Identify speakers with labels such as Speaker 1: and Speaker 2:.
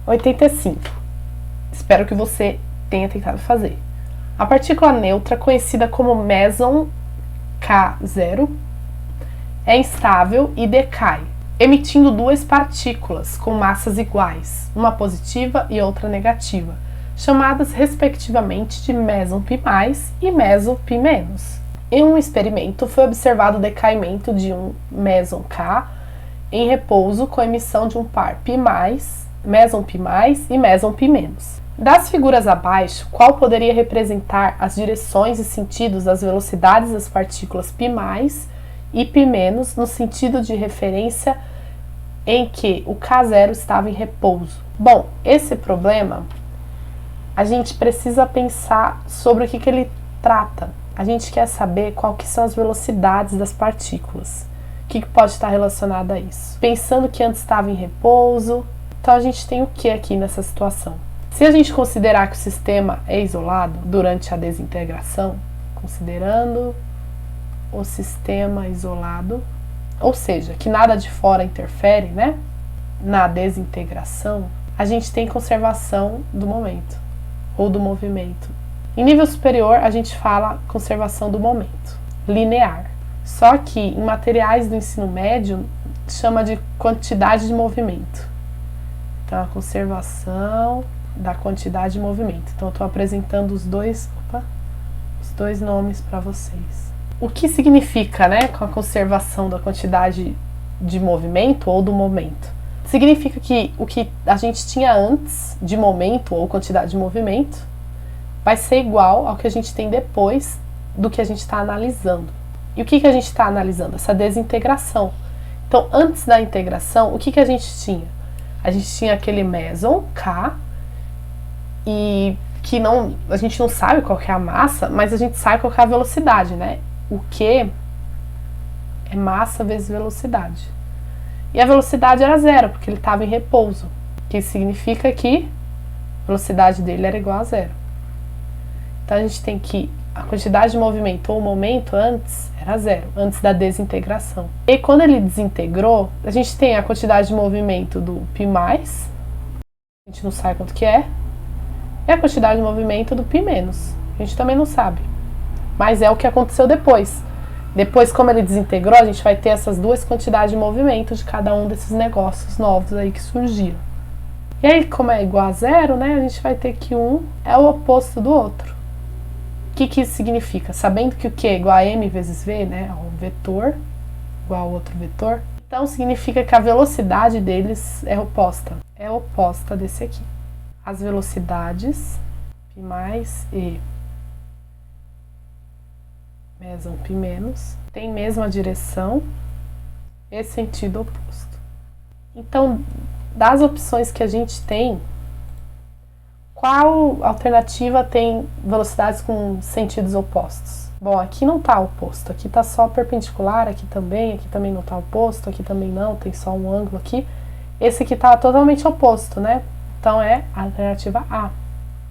Speaker 1: 85. Espero que você tenha tentado fazer. A partícula neutra, conhecida como meson K0, é instável e decai, emitindo duas partículas com massas iguais, uma positiva e outra negativa, chamadas respectivamente de meson Pi+ e meson Pi-. Em um experimento, foi observado o decaimento de um meson K em repouso com a emissão de um par Pi+, meson Pi+ e meson Pi-. Das figuras abaixo, qual poderia representar as direções e sentidos das velocidades das partículas Pi+ e Pi- no sentido de referência em que o K0 estava em repouso? Bom, esse problema, a gente precisa pensar sobre o que ele trata. A gente quer saber qual que são as velocidades das partículas. O que pode estar relacionado a isso? Pensando que antes estava em repouso, então a gente tem o que aqui nessa situação? Se a gente considerar que o sistema é isolado durante a desintegração, considerando o sistema isolado, ou seja, que nada de fora interfere, né? Na desintegração, a gente tem conservação do momento, ou do movimento. Em nível superior, a gente fala conservação do momento, linear. Só que em materiais do ensino médio, chama de quantidade de movimento. Então, a conservação da quantidade de movimento. Então, eu estou apresentando os dois nomes para vocês. O que significa, né, com a conservação da quantidade de movimento ou do momento? Significa que o que a gente tinha antes de momento ou quantidade de movimento vai ser igual ao que a gente tem depois do que a gente está analisando. E o que a gente está analisando? Essa desintegração. Então, antes da integração, o que a gente tinha? A gente tinha aquele meson K, e que a gente não sabe qual que é a massa, mas a gente sabe qual que é a velocidade, né? O Q é massa vezes velocidade. E a velocidade era zero, porque ele estava em repouso, que significa que a velocidade dele era igual a zero. Então a gente tem que a quantidade de movimento ou momento antes era zero, antes da desintegração. E quando ele desintegrou, a gente tem a quantidade de movimento do Pi+, a gente não sabe quanto que é, e a quantidade de movimento do Pi-, a gente também não sabe. Mas é o que aconteceu depois. Depois, como ele desintegrou, a gente vai ter essas duas quantidades de movimento de cada um desses negócios novos aí que surgiram. E aí, como é igual a zero, né, a gente vai ter que um é o oposto do outro. O que isso significa? Sabendo que o Q é igual a m vezes v, né, um vetor igual ao outro vetor, então significa que a velocidade deles é oposta. É oposta desse aqui. As velocidades Pi+ e meson Pi- tem mesma direção e sentido oposto. Então, das opções que a gente tem, qual alternativa tem velocidades com sentidos opostos? Bom, aqui não está oposto, aqui está só perpendicular, aqui também não está oposto, aqui também não, tem só um ângulo aqui. Esse aqui está totalmente oposto, né? Então é a alternativa A.